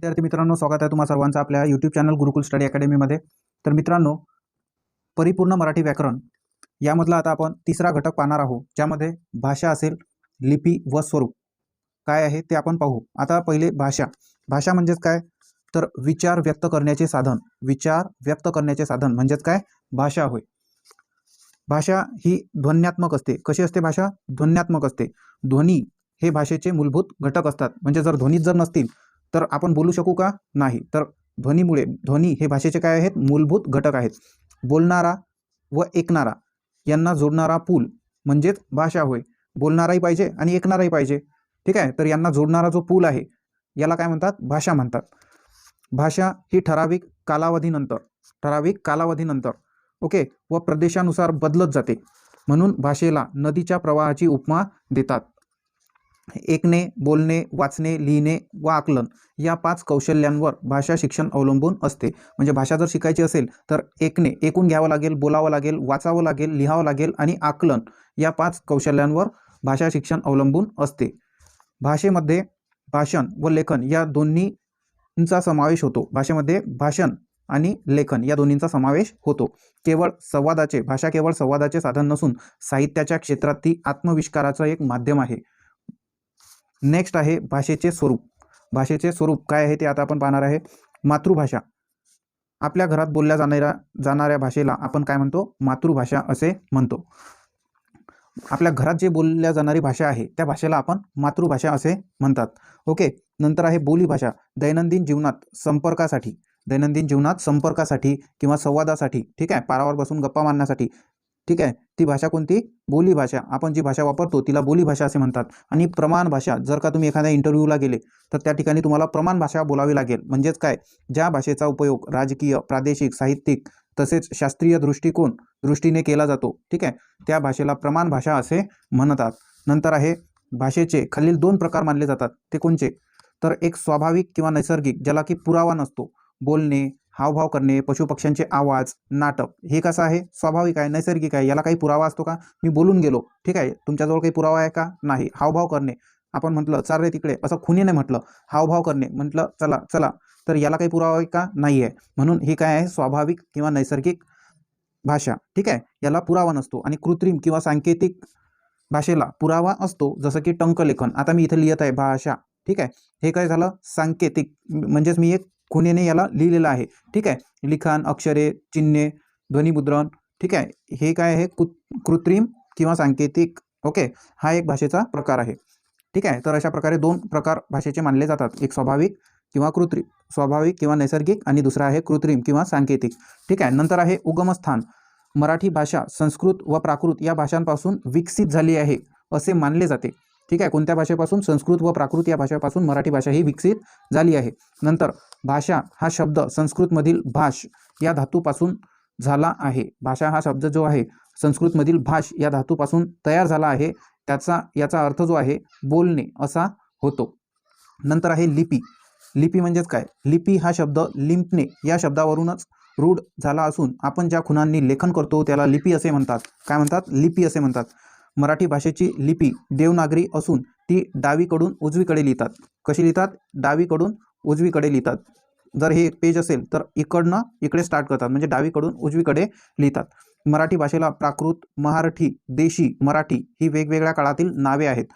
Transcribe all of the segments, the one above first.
विद्यार्थी मित्रांनो, स्वागत आहे तुम्हा सर्वांचं आपल्या यूट्यूब चॅनल गुरुकुल स्टडी अकॅडमीमध्ये. तर मित्रांनो, परिपूर्ण मराठी व्याकरण यामधला आता आपण तिसरा घटक पाहणार आहोत, ज्यामध्ये भाषा असेल, लिपी व स्वरूप काय आहे ते आपण पाहू. आता पहिले भाषा. भाषा म्हणजेच काय, तर विचार व्यक्त करण्याचे साधन. विचार व्यक्त करण्याचे साधन म्हणजेच काय, भाषा होय. भाषा ही ध्वन्यात्मक असते. कशी असते भाषा? ध्वन्यात्मक असते. ध्वनी हे भाषेचे मूलभूत घटक असतात. म्हणजे जर ध्वनीच जर नसतील तर आपण बोलू शकू का? नाही. तर ध्वनी हे भाषेचे काय आहेत? मूलभूत घटक आहेत. बोलणारा व ऐकणारा यांना जोडणारा पूल म्हणजेच भाषा होय. बोलणाराही पाहिजे आणि ऐकणाराही पाहिजे. ठीक आहे. तर यांना जोडणारा जो पूल आहे याला काय म्हणतात? भाषा म्हणतात. भाषा ही ठराविक कालावधीनंतर ओके व प्रदेशानुसार बदलत जाते. म्हणून भाषेला नदीच्या प्रवाहाची उपमा देतात. ऐकणे, बोलणे, वाचणे, लिहिणे व आकलन या 5 कौशल्यांवर भाषा शिक्षण अवलंबून असते. म्हणजे भाषा जर शिकायची असेल तर ऐकून घ्यावं लागेल, बोलावं लागेल, वाचावं लागेल, लिहावं लागेल आणि आकलन या 5 कौशल्यांवर भाषा शिक्षण अवलंबून असते. भाषेमध्ये भाषण व लेखन या दोन्हींचा समावेश होतो. भाषेमध्ये भाषण आणि लेखन या दोन्हींचा समावेश होतो. भाषा केवळ संवादाचे साधन नसून साहित्याच्या क्षेत्रात ती आत्मविष्काराचं एक माध्यम आहे. नेक्स्ट आहे भाषेचे स्वरूप. भाषेचे स्वरूप काय आहे ते आता आपण पाहणार आहे. मातृभाषा. आपल्या घरात बोलल्या जाणाऱ्या भाषेला आपण काय म्हणतो? मातृभाषा असे म्हणतो. आपल्या घरात जे बोलल्या जाणारी भाषा आहे त्या भाषेला आपण मातृभाषा असे म्हणतात. ओके. नंतर आहे बोलीभाषा. दैनंदिन जीवनात संपर्कासाठी किंवा संवादासाठी, ठीक आहे, पारावर बसून गप्पा मारण्यासाठी, ठीक आहे, ती भाषा कोणती? बोलीभाषा. आपण जी भाषा वापरतो तिला बोलीभाषा असे म्हणतात. आणि प्रमाण भाषा. जर का तुम्ही एखाद्या इंटरव्ह्यूला गेले तर त्या ठिकाणी तुम्हाला प्रमाण भाषा बोलावी लागेल. म्हणजेच काय, ज्या भाषेचा उपयोग राजकीय, प्रादेशिक, साहित्यिक तसेच शास्त्रीय दृष्टीने केला जातो, ठीक आहे, त्या भाषेला प्रमाण भाषा असे म्हणतात. नंतर आहे भाषेचे खालील 2 प्रकार मानले जातात. ते कोणते? तर एक स्वाभाविक किंवा नैसर्गिक, ज्याला की पुरावा नसतो. बोलणे, हावभाव करणे, पशुपक्ष्यांचे आवाज, नाटक, हे कसं आहे? स्वाभाविक आहे, नैसर्गिक आहे. याला काही पुरावा असतो का? मी बोलून गेलो, ठीक आहे, तुमच्याजवळ काही पुरावा आहे का? नाही. हावभाव करणे, आपण म्हटलं चाल रे तिकडे, असं खुनीने म्हटलं, हावभाव करणे, म्हटलं चला चला, तर याला काही पुरावा आहे का? नाही आहे. म्हणून ही काय आहे? स्वाभाविक किंवा नैसर्गिक भाषा, ठीक आहे, याला पुरावा नसतो. आणि कृत्रिम किंवा सांकेतिक भाषेला पुरावा असतो, जसं की टंकलेखन. आता मी इथे लिहित आहे भाषा, ठीक आहे, हे काय झालं? सांकेतिक, म्हणजेच मी एक खुणेने याला लिहिलेलं आहे, ठीक आहे. लिखाण, अक्षरे, चिन्हे, ध्वनिमुद्रण, ठीक आहे, हे काय आहे? कृत्रिम किंवा सांकेतिक. ओके. हा एक भाषेचा प्रकार आहे, ठीक आहे. तर अशा प्रकारे 2 प्रकार भाषेचे मानले जातात. एक स्वाभाविक किंवा नैसर्गिक, आणि दुसरा आहे कृत्रिम किंवा सांकेतिक, ठीक आहे. नंतर आहे उगमस्थान. मराठी भाषा संस्कृत व प्राकृत या भाषांपासून विकसित झाली आहे असे मानले जाते, ठीक आहे. कोणत्या भाषेपासून? संस्कृत व प्राकृत या भाषेपासून मराठी भाषा ही विकसित झाली आहे. नंतर भाषा हा शब्द संस्कृतमधील भाष या धातूपासून झाला आहे. भाषा हा शब्द जो आहे संस्कृतमधील भाष या धातूपासून तयार झाला आहे. याचा अर्थ जो आहे बोलणे असा होतो. नंतर आहे लिपी. लिपी म्हणजेच काय? लिपी हा शब्द लिंपणे या शब्दावरूनच रूढ झाला असून आपण ज्या खुणांनी लेखन करतो त्याला लिपी असे म्हणतात. काय म्हणतात? लिपी असे म्हणतात. मराठी भाषेची लिपी देवनागरी असून ती डावीकडून उजवीकडे लिहितात. कशी लिहितात? डावीकडून उजवीकडे लिहितात. जर हे एक पेज असेल तर इकडनं इकडे स्टार्ट करतात, म्हणजे डावीकडून उजवीकडे लिहितात. मराठी भाषेला प्राकृत, महारठी, देशी, मराठी ही वेगवेगळ्या काळातील नावे आहेत.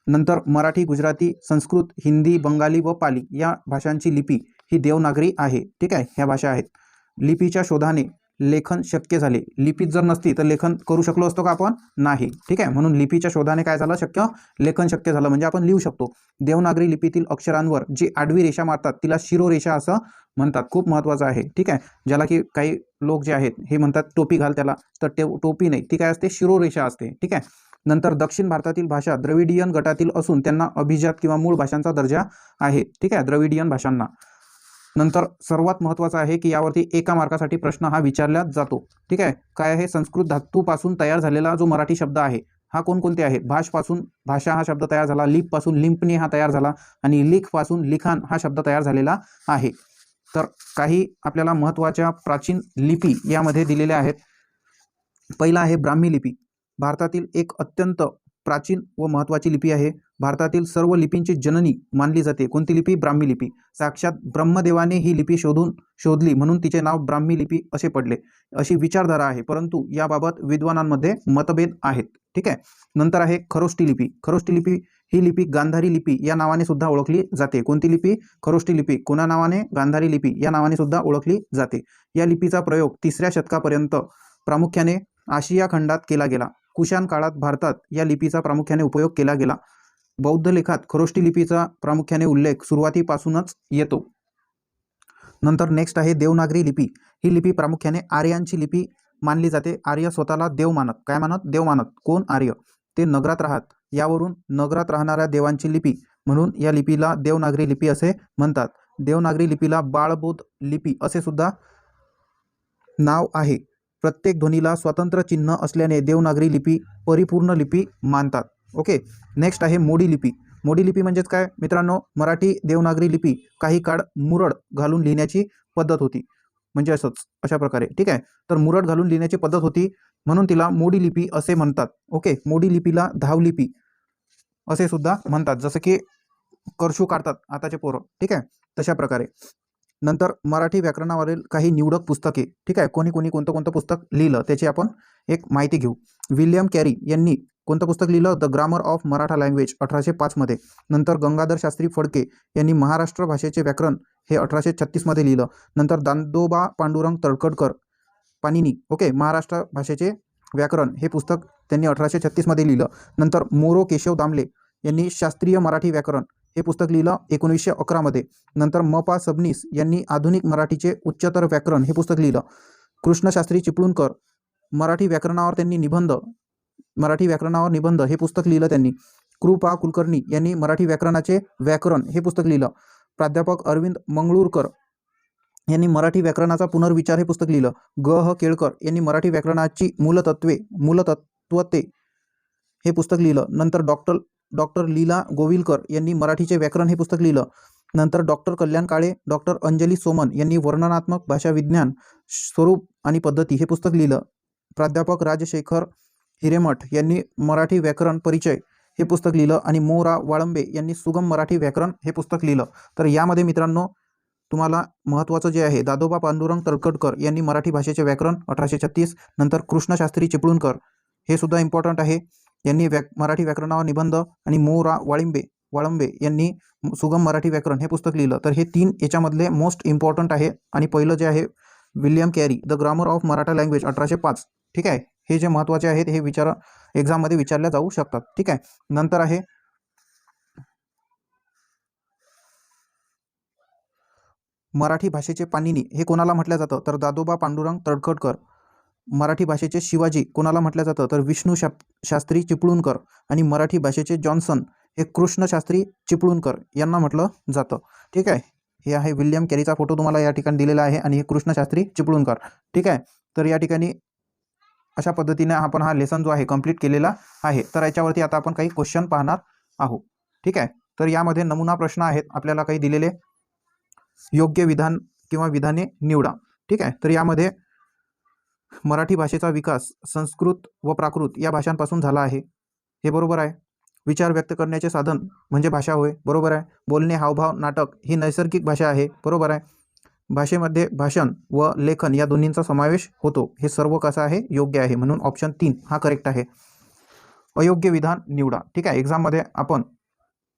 नंतर मराठी, गुजराती, संस्कृत, हिंदी, बंगाली व पाली या भाषांची लिपी ही देवनागरी आहे, ठीक आहे. ह्या भाषा आहेत. लिपीच्या शोधाने लेखन शक्य झाले. लिपीत जर नसती तर लेखन करू शकलो असतो का आपण? नाही, ठीक आहे. म्हणून लिपीच्या शोधाने काय झालं? लेखन शक्य झालं, म्हणजे आपण लिहू शकतो. देवनागरी लिपीतील अक्षरांवर जी आडवी रेषा मारतात तिला शिरोरेषा असं म्हणतात. खूप महत्त्वाचं आहे, ठीक आहे. ज्याला की काही लोक जे आहेत हे म्हणतात टोपी घाल त्याला, तर टोपी नाही, ती काय असते? शिरोरेषा असते, ठीक आहे. नंतर दक्षिण भारतातील भाषा द्रविडियन गटातील असून त्यांना अभिजात किंवा मूळ भाषांचा दर्जा आहे, ठीक आहे, द्रविडियन भाषांना. नंतर सर्वात महत्त्वाचं आहे की यावरती एका मार्कासाठी प्रश्न हा विचारला जातो, ठीक आहे. काय आहे? संस्कृत धातूपासून तयार झालेला जो मराठी शब्द आहे हा कोणकोणते आहेत? भाषा हा शब्द तयार झाला, लिपपासून लिंपणे हा तयार झाला, आणि लिखपासून लिखाण हा शब्द तयार झालेला आहे. तर काही आपल्याला महत्त्वाच्या प्राचीन लिपी यामध्ये दिलेल्या आहेत. पहिला आहे ब्राह्मी लिपी. भारतातील एक अत्यंत प्राचीन व महत्त्वाची लिपी आहे. भारतातील सर्व लिपींची जननी मानली जाते. कोणती लिपी? ब्राह्मी लिपी. साक्षात ब्रह्मदेवाने ही लिपी शोधली म्हणून तिचे नाव ब्राह्मी लिपी असे पडले, अशी विचारधारा आहे. परंतु याबाबत विद्वानांमध्ये मतभेद आहेत. ठीक आहे. नंतर आहे खरोष्टी लिपी. खरोष्टी लिपी ही लिपी गांधारी लिपी या नावाने सुद्धा ओळखली जाते. कोणती लिपी? खरोष्टी लिपी. कोणा नावाने? गांधारी लिपी या नावाने सुद्धा ओळखली जाते. या लिपीचा प्रयोग 3ऱ्या शतकापर्यंत प्रामुख्याने आशिया खंडात केला गेला. कुशाण काळात भारतात या लिपीचा प्रामुख्याने उपयोग केला गेला. बौद्ध लेखात खरोष्टी लिपीचा प्रामुख्याने उल्लेख सुरुवातीपासूनच येतो. नंतर नेक्स्ट आहे देवनागरी लिपी. ही लिपी प्रामुख्याने आर्यांची लिपी मानली जाते. आर्य स्वतःला देव मानत. काय मानत? देव मानत. कोण? आर्य. ते नगरात राहत. यावरून नगरात राहणाऱ्या देवांची लिपी म्हणून या लिपीला देवनागरी लिपी असे म्हणतात. देवनागरी लिपीला बाळबोध लिपी असे सुद्धा नाव आहे. प्रत्येक ध्वनीला स्वतंत्र चिन्ह असल्याने देवनागरी लिपी परिपूर्ण लिपी मानतात. ओके. नेक्स्ट आहे मोडी लिपी. मोडी लिपी म्हणजेच काय मित्रांनो? मराठी देवनागरी लिपी काही काळ मुरड घालून लिहिण्याची पद्धत होती. म्हणजे असंच अशा प्रकारे. ठीक आहे. तर मुरड घालून लिहिण्याची पद्धत होती म्हणून तिला मोडी लिपी असे म्हणतात. ओके. मोडी लिपीला धावलिपी असे सुद्धा म्हणतात. जसं की करशू काढतात आताचे पोरं. ठीक आहे. तशा प्रकारे. नंतर मराठी व्याकरणावरील काही निवडक पुस्तके. ठीक आहे. कोणी कोणतं पुस्तक लिहिलं त्याची आपण एक माहिती घेऊ. विल्यम कॅरी यांनी कोणतं पुस्तक लिहिलं? The grammar of Maratha language 1805 मध्ये. नंतर गंगाधर शास्त्री फडके यांनी महाराष्ट्र भाषेचे व्याकरण हे 1836 मध्ये लिहिलं. नंतर दादोबा पांडुरंग तळखडकर पाणिनी. ओके. महाराष्ट्र भाषेचे व्याकरण हे पुस्तक त्यांनी 1836 मध्ये लिहिलं. नंतर मोरो केशव दामले यांनी शास्त्रीय मराठी व्याकरण हे पुस्तक लिहिलं 1911 मध्ये. नंतर म.पा. सबनीस यांनी आधुनिक मराठीचे उच्चतर व्याकरण हे पुस्तक लिहिलं. कृष्णशास्त्री चिपळूणकर मराठी व्याकरणावर निबंध हे पुस्तक लिहिलं त्यांनी. कृपा कुलकर्णी यांनी मराठी व्याकरणाचे व्याकरण हे पुस्तक लिहिलं. प्राध्यापक अरविंद मंगळूरकर यांनी मराठी व्याकरणाचा पुनर्विचार हे पुस्तक लिहिलं. ग. केळकर यांनी मराठी व्याकरणाची मूलतत्त्वते हे पुस्तक लिहिलं. नंतर डॉक्टर लीला गोविलकर यांनी मराठीचे व्याकरण हे पुस्तक लिहिलं. नंतर डॉक्टर कल्याण काळे, डॉक्टर अंजली सोमन यांनी वर्णनात्मक भाषा विज्ञान स्वरूप आणि पद्धती हे पुस्तक लिहिलं. प्राध्यापक राजशेखर हिरेमठ यांनी मराठी व्याकरण परिचय हे पुस्तक लिहिलं. आणि मोरा वाळंबे यांनी सुगम मराठी व्याकरण हे पुस्तक लिहिलं. तर यामध्ये मित्रांनो तुम्हाला महत्त्वाचं जे आहे दादोबा पांडुरंग तळखडकर यांनी मराठी भाषेचे व्याकरण 1836. नंतर कृष्णशास्त्री चिपळूणकर हे सुद्धा इम्पॉर्टंट आहे. यांनी मराठी व्याकरणावर निबंध. आणि मोरा वाळंबे यांनी सुगम मराठी व्याकरण हे पुस्तक लिहिलं. तर हे 3 याच्यामधले मोस्ट इम्पॉर्टंट आहे. आणि पहिलं जे आहे William carry the grammar of Maratha language 1805. ठीक आहे. हे जे महत्त्वाचे आहेत हे एक्झाममध्ये विचारल्या जाऊ शकतात. ठीक आहे. नंतर आहे मराठी भाषेचे पाणिनी हे कोणाला म्हटलं जातं? तर दादोबा पांडुरंग तळखडकर. मराठी भाषेचे शिवाजी कोणाला म्हटलं जातं? तर विष्णू शास्त्री चिपळूणकर. आणि मराठी भाषेचे जॉन्सन हे कृष्णशास्त्री चिपळूणकर यांना म्हटलं जातं. ठीक आहे. हे आहे विल्यम कॅरीचा फोटो तुम्हाला या ठिकाणी दिलेला आहे आणि हे कृष्णशास्त्री चिपळूणकर. ठीक आहे. तर या ठिकाणी अशा पद्धतीने आपण हा लेसन जो आहे कंप्लीट केलेला आहे. तर याच्यावरती आता आपण काही क्वेश्चन पाहणार आहोत. ठीक आहे. तर यामध्ये नमुना प्रश्न आहेत आपल्याला काही दिलेले. योग्य विधान किंवा विधाने निवडा. ठीक आहे. तर यामध्ये मराठी भाषेचा विकास संस्कृत व प्राकृत या भाषांपासून झाला आहे. हे बरोबर आहे. विचार व्यक्त करण्याचे साधन म्हणजे भाषा होय. बरोबर आहे. बोलणे, हावभाव, नाटक ही नैसर्गिक भाषा आहे. बरोबर आहे. भाषेमध्ये भाषण व लेखन या दोन्हींचा समावेश होतो. हे सर्व कसं आहे? योग्य आहे. म्हणून ऑप्शन 3 हा करेक्ट आहे. अयोग्य विधान निवडा. ठीक आहे. एक्झाममध्ये आपण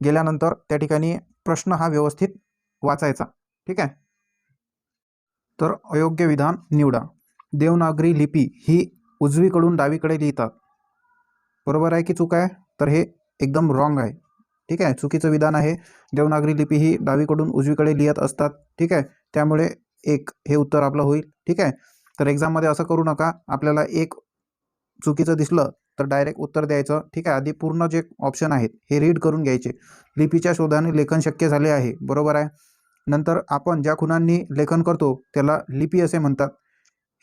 गेल्यानंतर त्या ठिकाणी प्रश्न हा व्यवस्थित वाचायचा. ठीक आहे. तर अयोग्य विधान निवडा. देवनागरी लिपी ही उजवीकडून डावीकडे लिहितात. बरोबर आहे की चूक आहे? तर हे एकदम रॉंग आहे. ठीक आहे. चुकीचं विधान आहे. देवनागरी लिपी ही डावीकडून उजवीकडे लिहित असतात. ठीक आहे. त्यामुळे हे उत्तर आपलं होईल. ठीक आहे. तर एक्झाममध्ये असं करू नका. आपल्याला एक चुकीचं दिसलं तर डायरेक्ट उत्तर द्यायचं. ठीक आहे. आधी पूर्ण जे ऑप्शन आहेत हे रीड करून घ्यायचे. लिपीच्या शोधाने लेखन शक्य झाले आहे. बरोबर आहे. नंतर आपण ज्या खुणांनी लेखन करतो त्याला लिपी असे म्हणतात.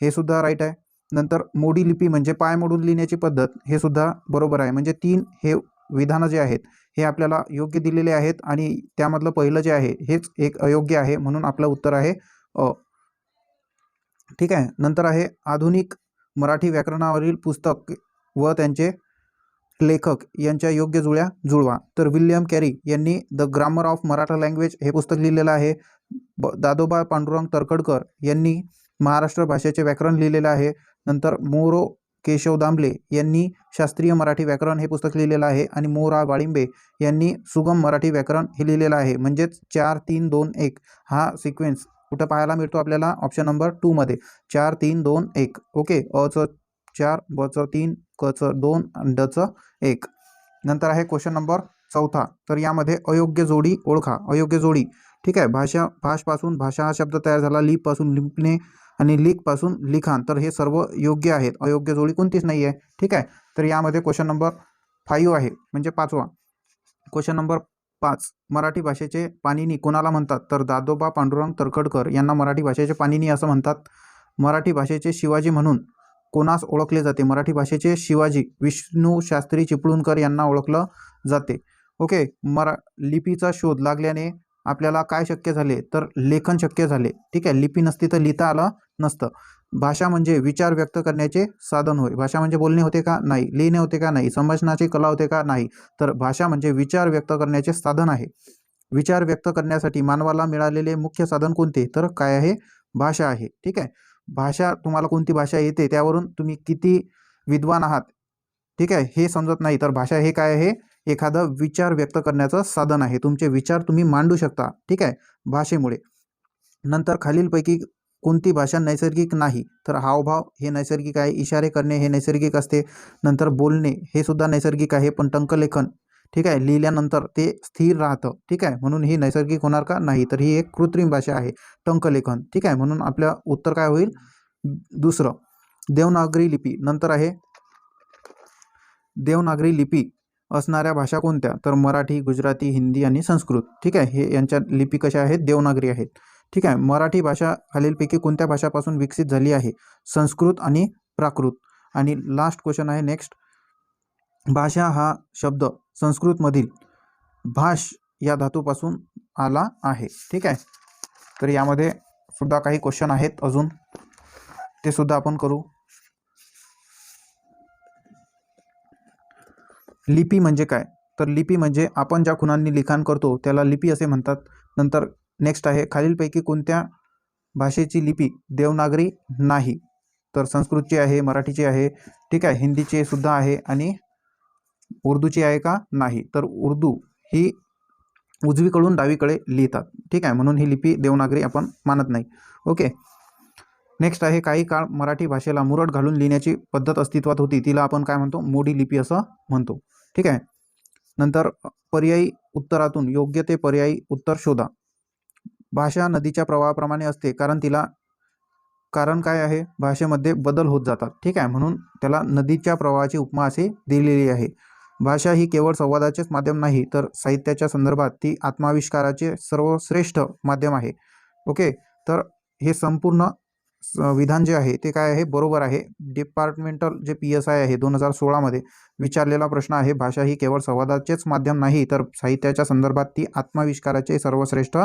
हे सुद्धा राईट आहे. नंतर मोडी लिपी म्हणजे पाय मोडून लिहिण्याची पद्धत. हे सुद्धा बरोबर आहे. म्हणजे 3 हे विधानं जे आहेत हे आपल्याला योग्य दिलेले आहेत. आणि त्यामधलं पहिलं जे आहे हेच एक अयोग्य आहे. म्हणून आपलं उत्तर आहे अ. ठीक आहे. नंतर आहे आधुनिक मराठी व्याकरणावरील पुस्तक व त्यांचे लेखक यांच्या योग्य जुळ्या जुळवा. तर विल्यम कॅरी यांनी the grammar of Maratha language हे पुस्तक लिहिलेलं आहे. दादोबा पांडुरंग तरखडकर यांनी महाराष्ट्र भाषेचे व्याकरण लिहिलेलं आहे. नंतर मोरो केशव दामले यांनी शास्त्रीय मराठी व्याकरण हे पुस्तक लिहिलेलं आहे. आणि मोरा वाळिंबे यांनी सुगम मराठी व्याकरण हे लिहिलेलं आहे. म्हणजेच 4 3 2 1 हा सिक्वेन्स कुठं पाहायला मिळतो आपल्याला? ऑप्शन नंबर 2 मध्ये 4 3 2 1. ओके. अचं 4, बचं 3, कचं 2 आणि डचं 1. नंतर आहे क्वेश्चन नंबर 4. तर यामध्ये अयोग्य जोडी ओळखा. अयोग्य जोडी, ठीक आहे. भाषपासून भाषा हा शब्द तयार झाला, लिपपासून लिपणे आणि लिखपासून लिखाण. तर हे सर्व योग्य आहेत. अयोग्य जोडी कोणतीच नाही आहे, ठीक आहे. तर यामध्ये क्वेश्चन नंबर 5 आहे, म्हणजे 5वा क्वेश्चन नंबर 5. मराठी भाषेचे पाणिनी कोणाला म्हणतात? तर दादोबा पांडुरंग तरखडकर यांना मराठी भाषेचे पाणिनी असं म्हणतात. मराठी भाषेचे शिवाजी म्हणून कोणास ओळखले जाते? मराठी भाषेचे शिवाजी विष्णू शास्त्री चिपळूणकर यांना ओळखलं जाते. ओके. लिपीचा शोध लागल्याने आपल्याला काय शक्य झाले? तर लेखन शक्य झाले, ठीक आहे. लिपी नसती तर लिहिता आलं नसतं. भाषा म्हणजे विचार व्यक्त करण्याचे साधन होय. भाषा म्हणजे बोलणे होते का? नाही. लिहिणे होते का? नाही. संभाषणाची कला होते का? नाही. तर भाषा म्हणजे विचार व्यक्त करण्याचे साधन आहे. विचार व्यक्त करण्यासाठी मानवाला मिळालेले मुख्य साधन कोणते? तर काय आहे? भाषा आहे, ठीक आहे. भाषा, तुम्हाला कोणती भाषा येते त्यावरून तुम्ही किती विद्वान आहात, ठीक आहे, हे समजत नाही. तर भाषा हे काय आहे? एखादं विचार व्यक्त करण्याचं साधन आहे. तुमचे विचार तुम्ही मांडू शकता, ठीक आहे, भाषेमुळे. नंतर खालीलपैकी कोणती भाषा नैसर्गिक नाही? तर हावभाव हे नैसर्गिक आहे. इशारे करणे हे नैसर्गिक असते. नंतर बोलणे हे सुद्धा नैसर्गिक आहे. पण टंकलेखन, ठीक आहे, लिहिल्यानंतर ते स्थिर राहतं, ठीक आहे, म्हणून ही नैसर्गिक होणार का? नाही. तर ही एक कृत्रिम भाषा आहे, टंकलेखन, ठीक आहे. म्हणून आपलं उत्तर काय होईल? दुसरं. देवनागरी लिपी. नंतर आहे देवनागरी लिपी असणाऱ्या भाषा कोणत्या? तर मराठी, गुजराती, हिंदी आणि संस्कृत, ठीक आहे. हे यांच्या लिपी कशा आहेत? देवनागरी आहेत, ठीक आहे. मराठी भाषा खालीलपैकी कोणत्या भाषापासून विकसित झाली आहे? संस्कृत आणि प्राकृत. आणि लास्ट क्वेश्चन आहे नेक्स्ट. भाषा हा शब्द संस्कृतमधील भाष या धातूपासून आला आहे, ठीक आहे. तर यामध्ये सुद्धा काही क्वेश्चन आहेत अजून, ते सुद्धा आपण करू. लिपी म्हणजे काय? तर लिपी म्हणजे आपण ज्या खुणांनी लिखाण करतो त्याला लिपी असे म्हणतात. नंतर नेक्स्ट आहे, खालीलपैकी कोणत्या भाषेची लिपी देवनागरी नाही? तर संस्कृतची आहे, मराठीची आहे, ठीक आहे, हिंदीची सुद्धा आहे आणि उर्दूची आहे का? नाही. तर उर्दू ही उजवीकडून डावीकडे लिहितात, ठीक आहे, म्हणून ही लिपी देवनागरी आपण मानत नाही. ओके. नेक्स्ट आहे, काही काळ मराठी भाषेला मुरड घालून लिहिण्याची पद्धत अस्तित्वात होती, तिला आपण काय म्हणतो? मोडी लिपी असं म्हणतो, ठीक आहे. नंतर पर्यायी उत्तरातून योग्य ते पर्यायी उत्तर शोधा. भाषा नदीच्या प्रवाहाप्रमाणे असते, कारण काय आहे? भाषेमध्ये बदल होत जातात, ठीक आहे, म्हणून त्याला नदीच्या प्रवाहाची उपमा असे दिलेली आहे. भाषा ही केवळ संवादाचेच माध्यम नाही, तर साहित्याच्या संदर्भात ती आत्माविष्काराचे सर्वश्रेष्ठ माध्यम आहे. ओके. तर हे संपूर्ण विधान जे आहे ते काय आहे? बरोबर आहे. डिपार्टमेंटल जे PSI आहे 2016 विचारलेला प्रश्न आहे, भाषा ही केवळ संवादाचेच माध्यम नाही, तर साहित्याच्या संदर्भात ती आत्माविष्काराचे सर्वश्रेष्ठ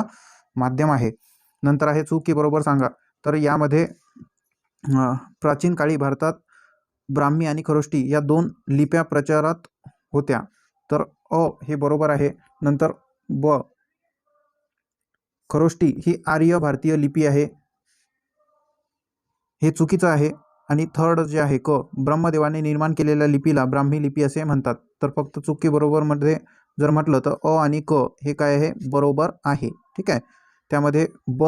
माध्यम आहे. नंतर आहे, चूक की बरोबर सांगा. तर यामध्ये प्राचीन काळी भारतात ब्राह्मी आणि खरोष्टी या 2 लिप्या प्रचारात होत्या. तर हे बरोबर आहे. नंतर खरोष्टी ही आर्य भारतीय लिपी आहे, हे चुकीचं आहे. आणि थर्ड जे आहे ब्रह्मदेवाने निर्माण केलेल्या लिपीला ब्राह्मी लिपी असे म्हणतात. तर फक्त चूक की बरोबरमध्ये जर म्हटलं तर आणि हे काय आहे? बरोबर आहे, ठीक आहे. त्यामध्ये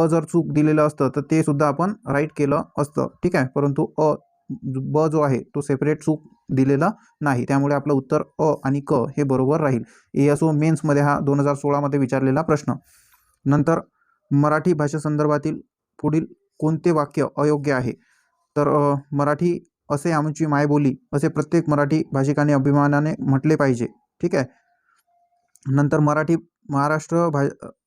जर चूक दिलेलं असतं तर ते सुद्धा आपण राईट केलं असतं, ठीक आहे. परंतु जो आहे तो सेपरेट चूक दिलेला नाही, त्यामुळे आपलं उत्तर आणि हे बरोबर राहील. ASO मेन्समध्ये हा 2016 विचारलेला प्रश्न. नंतर मराठी भाषेसंदर्भातील पुढील कोणते वाक्य अयोग्य आहे? तर मराठी असे आमची मायबोली असे प्रत्येक मराठी भाषिकाने अभिमानाने म्हटले पाहिजे, ठीक आहे. नंतर मराठी महाराष्ट्र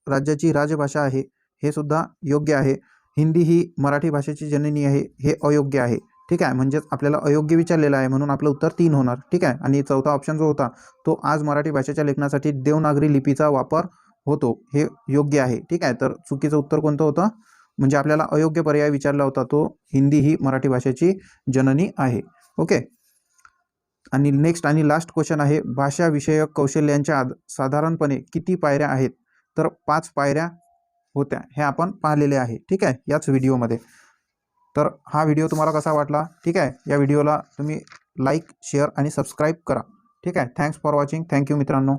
राज्याची राजभाषा आहे, हे सुद्धा योग्य आहे. हिंदी ही मराठी भाषेची जननी आहे, हे अयोग्य आहे, ठीक आहे. म्हणजेच आपल्याला अयोग्य विचारलेलं आहे, म्हणून आपलं उत्तर 3 होणार, ठीक आहे. आणि चौथा ऑप्शन जो होता तो आज मराठी भाषेच्या लेखनासाठी देवनागरी लिपीचा वापर होतो, हे योग्य आहे, ठीक आहे. तर चुकीचं उत्तर कोणतं होतं? म्हणजे आपल्याला अयोग्य पर्याय विचारला होता तो हिंदी ही मराठी भाषेची जननी आहे. ओके. आणि नेक्स्ट आणि लास्ट क्वेश्चन आहे, भाषा विषयक कौशल्यांच्या साधारणपणे किती पायऱ्या आहेत? तर 5 पायऱ्या होत्या, हे आपण पाहिलेले आहे. ठीक आहे, याच व्हिडिओमध्ये. तर हा व्हिडिओ तुम्हाला कसा वाटला? ठीक आहे, या व्हिडिओला तुम्ही लाईक, शेअर आणि सबस्क्राईब करा. ठीक आहे, थँक्स फॉर वॉचिंग. थँक्यू मित्रांनो.